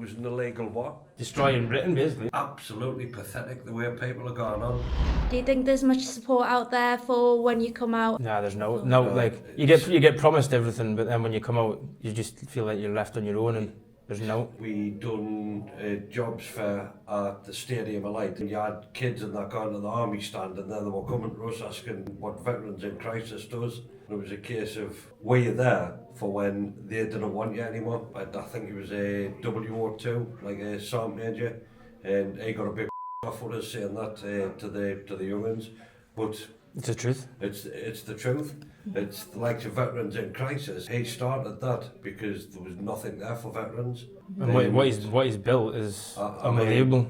was an illegal what? Destroying Britain, basically. Absolutely pathetic the way people are going on. Do you think there's much support out there for when you come out? Nah, there's no, like, you get promised everything, but then when you come out, you just feel like you're left on your own and there's no. We done jobs fair at the Stadium of Light, and you had kids and that going to the army stand, and then they were coming to us asking what Veterans in Crisis does. And it was a case of, were you there for when they didn't want you anymore? But I think it was a WO2, like a sergeant major, and he got a bit off with us saying that to the young'uns. But It's the truth. it's the truth. It's the likes of Veterans in Crisis. He started that because there was nothing there for veterans. And what he's built is I unbelievable.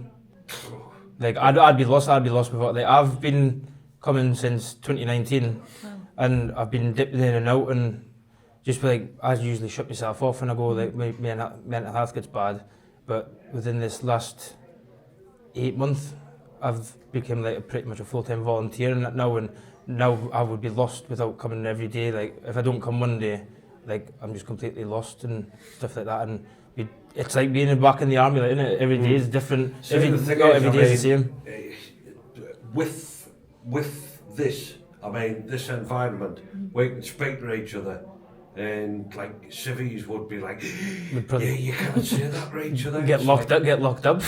Like I'd be lost before. Like I've been coming since 2019, and I've been dipping in and out, and just like I usually shut myself off when I go. Like my mental health gets bad, but within this last 8 months, I've become like pretty much a full-time volunteer in that now, and now I would be lost without coming every day. Like if I don't come one day, like I'm just completely lost and stuff like that. And it's like being back in the army, like, innit? Every day is different. So every day is the same. With this, I mean, this environment, we can speak to each other, and like civvies would be like, yeah, you can't say that to each other. Get locked up.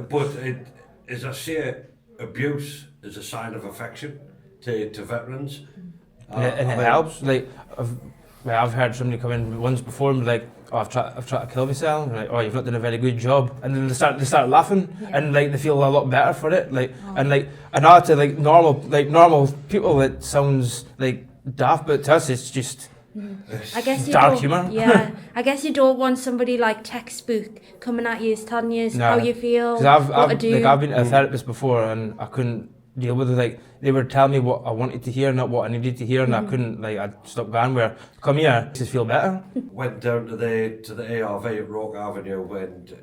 But as I say, abuse is a sign of affection to veterans. And it helps. Like I've heard somebody come in once before and be like, oh, I've tried to kill myself. And like, oh, you've not done a very good job. And then they start laughing, and like they feel a lot better for it. Like and now to like normal people, it sounds like daft, but to us it's just I guess you dark don't, humour. Yeah, I guess you don't want somebody like textbook coming at you, telling you how you feel, what to do. Like I've been to a therapist before, and I couldn't deal with it. Like they were telling me what I wanted to hear, not what I needed to hear, and I couldn't. Like I'd stop going. Where come here, just feel better. Went down to the ARV at Rock Avenue and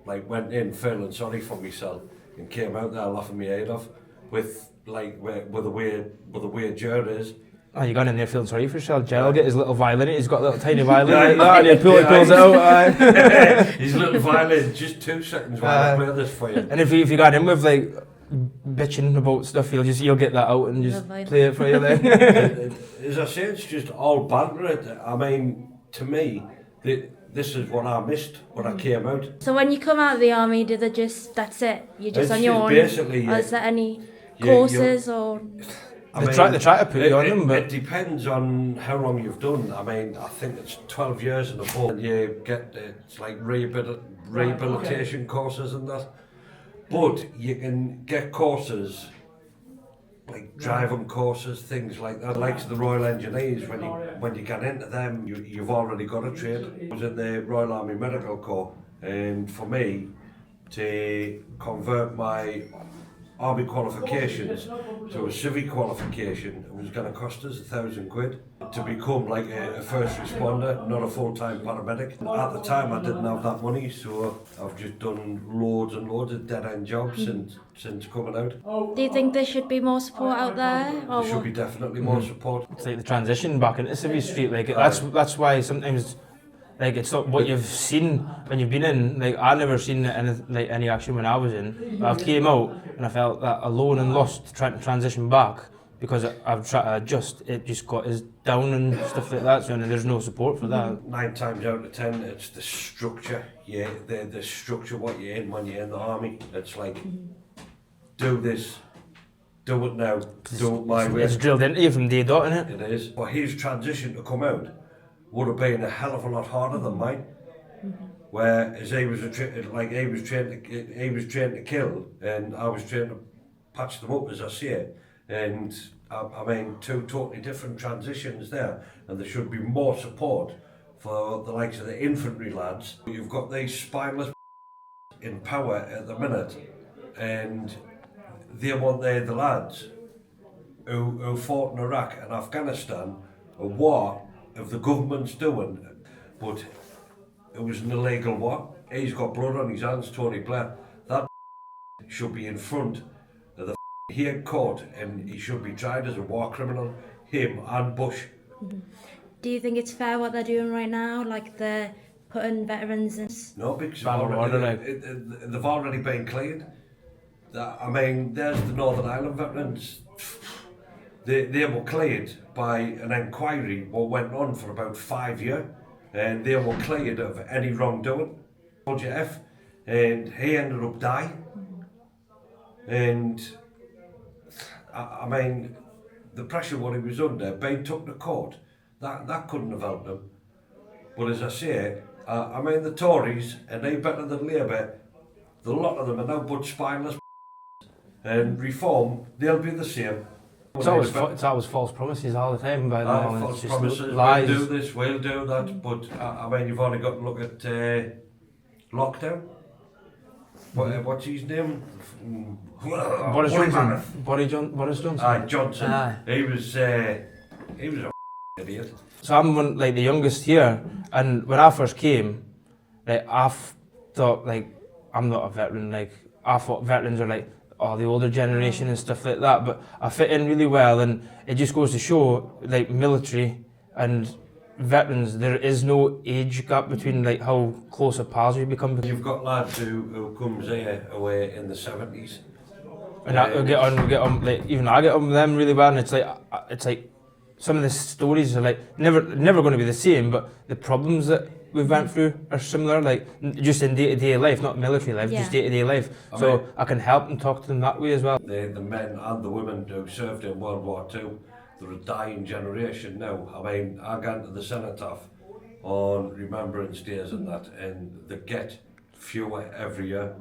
went in feeling sorry for myself, and came out there laughing my head off with the way Jared is. Oh, you gone in there feeling sorry for yourself. Gerald get his little violin. He's got a little tiny violin like that, and he pulls it out. His little violin, just 2 seconds while I play this for you. And if you got in with like bitching about stuff, you'll get that out and just play it for you then. As I say, it's just all banter. I mean, to me, this is what I missed when I came out. So when you come out of the army, do they just, that's it? You're just on your own? Basically, or is there any courses or...? They try to put you on them, but it depends on how long you've done. I mean, I think it's 12 years and above, and you get it's like rehabilitation courses and that. But you can get courses like driving courses, things like that. Like the Royal Engineers, when you get into them, you've already got a trade. I was in the Royal Army Medical Corps, and for me to convert my Army qualifications to a civic qualification, it was going to cost us £1,000 to become like a first responder, not a full-time paramedic. At the time I didn't have that money, so I've just done loads and loads of dead-end jobs since coming out. Do you think there should be more support out there? Or There should be definitely more support. it's like the transition back into civil street. Like that's why sometimes. Like it's not what you've seen when you've been in. Like I never seen any action when I was in. But I came out and I felt that alone and lost trying to transition back because I've tried to adjust. It just got us down and stuff like that. So there's no support for that. 9 times out of 10, it's the structure. Yeah, the structure what you're in when you're in the army. It's like, do this, do it now, do it my way. It's drilled into you from day dot, innit? It is. But his transition to come out would have been a hell of a lot harder than mine. Whereas he was trained to kill, and I was trained to patch them up, as I say it. And I mean, 2 totally different transitions there, and there should be more support for the likes of the infantry lads. You've got these spineless in power at the minute, and they want the lads who fought in Iraq and Afghanistan, a war of the government's doing, but it was an illegal war. He's got blood on his hands, Tony Blair. That should be in front of the Hague court, and he should be tried as a war criminal, him and Bush. do you think it's fair what they're doing right now? Like they're putting veterans in. No, because Ban on order, like. they've already been cleared. I mean, there's the Northern Ireland veterans. They were cleared by an inquiry what went on for about 5 years, and they were cleared of any wrongdoing. Soldier F, and he ended up dying. And I mean, the pressure what he was under, being took to court, that couldn't have helped him. But as I say, I mean, the Tories, and they better than Labour, the lot of them are now but spineless. And Reform, they'll be the same. It's always false promises all the time by them. False It's just promises, lies. we'll do this, we'll do that, but I mean, you've only got to look at lockdown. What's his name? Boris Johnson. Boris Johnson. Aye, Johnson. Aye. He was a idiot. So I'm like the youngest here, and when I first came, like thought like I'm not a veteran. Like I thought veterans are like the older generation and stuff like that. But I fit in really well, and it just goes to show like military and veterans, there is no age gap between like how close of pals we become. You've got lads who comes here away in the 70s. And we get on, like even I get on with them really well, and it's like some of the stories are like never going to be the same, but the problems that we went through are similar, like just in day-to-day life, not military life, just day-to-day life. So I can help and talk to them that way as well. The men and the women who served in World War II, they're a dying generation now. I mean, I got into the cenotaph on Remembrance Days and that, and they get fewer every year,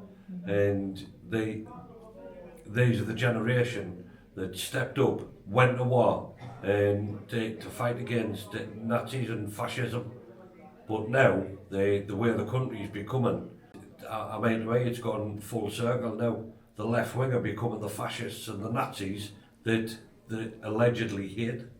and these are the generation that stepped up, went to war, and to fight against Nazis and fascism. But now, the way the country's becoming, I mean, the way it's gone full circle now. The left wing are becoming the fascists and the Nazis that they allegedly hate.